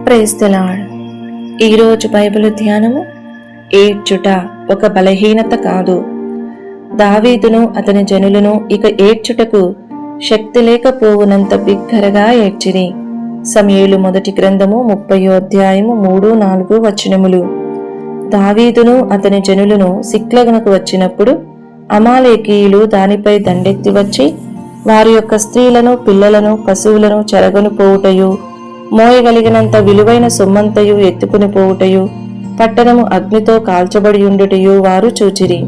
Praise the Lord. ఈరోజు Bible ధ్యానము, ఏడ్చుట ఒక బలహీనత కాదు. దావీదును అతని జనులను ఇక ఏడ్చుటకు శక్తి లేకపోవునంత బిగ్గరగా ఏడ్చిరి. సమూయేలు మొదటి గ్రంథము 30వ అధ్యాయము 3-4 వచనములు. దావీదును అతని జనులను సిక్లగునకు వచ్చినప్పుడు అమాలేకీయులు దానిపై దండెత్తి వచ్చి వారి యొక్క స్త్రీలను, పిల్లలను, పశువులను చెరగొని పోవుటయు, మోయగలిగినంత విలువైన సొమ్మంతయు ఎత్తుకుని పోవుటయు, పట్టణము అగ్నితో కాల్చబడి ఉండుటయు వారు చూచిరి.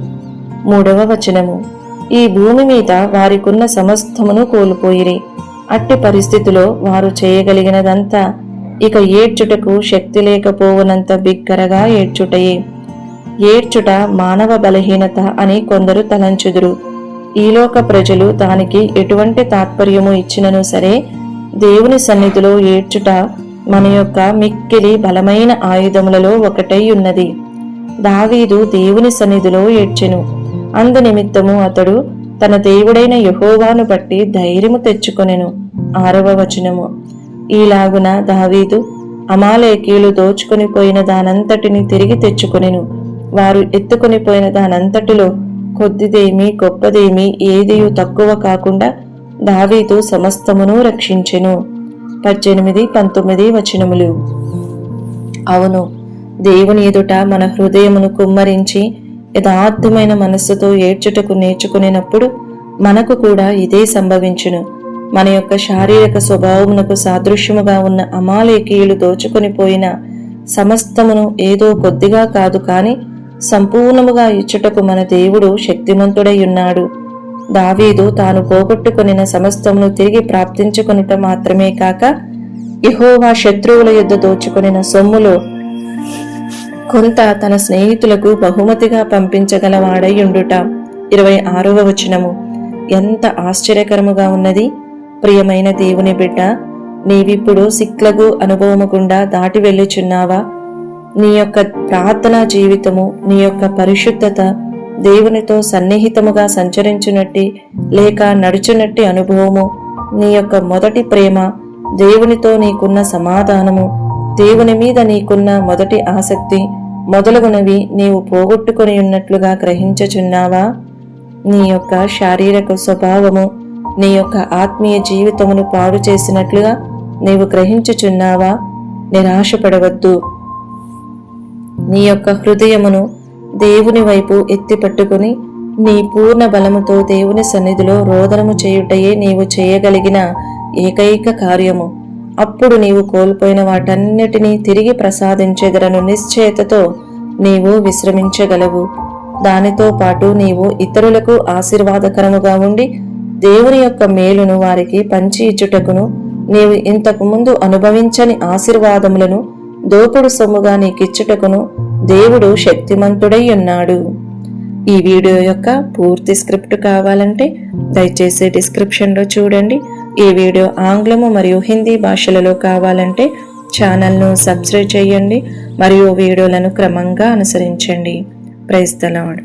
3వ వచనము. ఈ భూమి మీద వారికున్న సమస్తమును కోల్పోయిరి. అట్టి పరిస్థితిలో వారు చేయగలిగినదంతా ఇక ఏడ్చుటకు శక్తి లేకపోవునంత బిగ్గరగా ఏడ్చుటయే. ఏడ్చుట మానవ బలహీనత అని కొందరు తలంచుదురు. ఈలోక ప్రజలు దానికి ఎటువంటి తాత్పర్యము ఇచ్చినను సరే, దేవుని సన్నిధిలో ఏడ్చుట మన యొక్క మిక్కిలి బలమైన ఆయుధములలో ఒకటై ఉన్నది. దావీదు దేవుని సన్నిధిలో ఏడ్చెను. అందు నిమిత్తము అతడు తన దేవుడైన యెహోవాను బట్టి ధైర్యము తెచ్చుకొనెను. 6వ వచనము. ఈలాగున దావీదు అమాలేకీయులు దోచుకొని పోయిన దానంతటిని తిరిగి తెచ్చుకొనెను. వారు ఎత్తుకొని పోయిన దానంతటిలో కొద్దిదేమి గొప్పదేమి ఏదియు తక్కువ కాకుండా దావీదు సమస్తమును రక్షించెను. 18-19 వచనములు. అవును, దేవుని ఎదుట మన హృదయమును కుమ్మరించి యథార్థమైన మనస్సుతో ఏడ్చుటకు నేర్చుకునేటప్పుడు మనకు కూడా ఇదే సంభవించును. మన యొక్క శారీరక స్వభావమునకు సాదృశ్యముగా ఉన్న అమాలేకీయులు దోచుకొని పోయిన సమస్తమును ఏదో కొద్దిగా కాదు కాని సంపూర్ణముగా ఇచ్చుటకు మన దేవుడు శక్తిమంతుడై ఉన్నాడు. దావీదు తాను పోగొట్టుకొనిన సమస్తమును తిరిగి ప్రాప్తించుకొనుట మాత్రమే కాక, యెహోవా శత్రువుల యుద్ధ దోచుకొనిన సొమ్ములో కొంత తన స్నేహితులకు బహుమతిగా పంపించగలవాడై ఉండుట. 26వ వచనము. ఎంత ఆశ్చర్యకరముగా ఉన్నది! ప్రియమైన దేవుని బిడ్డ, నీవిప్పుడు సిక్లగు అనుభవము గుండా దాటి వెళ్ళుచున్నావా? నీ యొక్క ప్రార్థనా జీవితము, నీ యొక్క పరిశుద్ధత, దేవునితో సన్నిహితముగా సంచరించునట్టి లేక నడుచునట్టి అనుభవము, నీ యొక్క మొదటి ప్రేమ, దేవునితో నీకున్న సమాధానము, దేవుని మీద నీకున్న మొదటి ఆసక్తి మొదలగునవి నీవు పోగొట్టుకొని ఉన్నట్లుగా గ్రహించుచున్నావా? నీ యొక్క శారీరక స్వభావము నీ యొక్క ఆత్మీయ జీవితమును పాడు చేసినట్లుగా నీవు గ్రహించుచున్నావా? నిరాశపడవద్దు. నీ యొక్క హృదయమును దేవుని వైపు ఎత్తి పట్టుకుని నీ పూర్ణ బలముతో దేవుని సన్నిధిలో రోదనము చేయుటయే నీవు చేయగలిగిన ఏకైక కార్యము. అప్పుడు నీవు కోల్పోయిన వాటన్నిటినీ తిరిగి ప్రసాదించెదరను నిశ్చయతతో నీవు విశ్రమించగలవు. దానితో పాటు నీవు ఇతరులకు ఆశీర్వాదకరముగా ఉండి దేవుని యొక్క మేలును వారికి పంచి ఇచ్చుటకును, నీవు ఇంతకు ముందు అనుభవించని ఆశీర్వాదములను దోపుడు సొమ్ముగా నీకిచ్చుటకును దేవుడు శక్తిమంతుడై ఉన్నాడు. ఈ వీడియో యొక్క పూర్తి స్క్రిప్ట్ కావాలంటే దయచేసి డిస్క్రిప్షన్లో చూడండి. ఈ వీడియో ఆంగ్లము మరియు హిందీ భాషలలో కావాలంటే ఛానల్ను సబ్స్క్రైబ్ చేయండి మరియు వీడియోలను క్రమంగా అనుసరించండి. Praise the lord.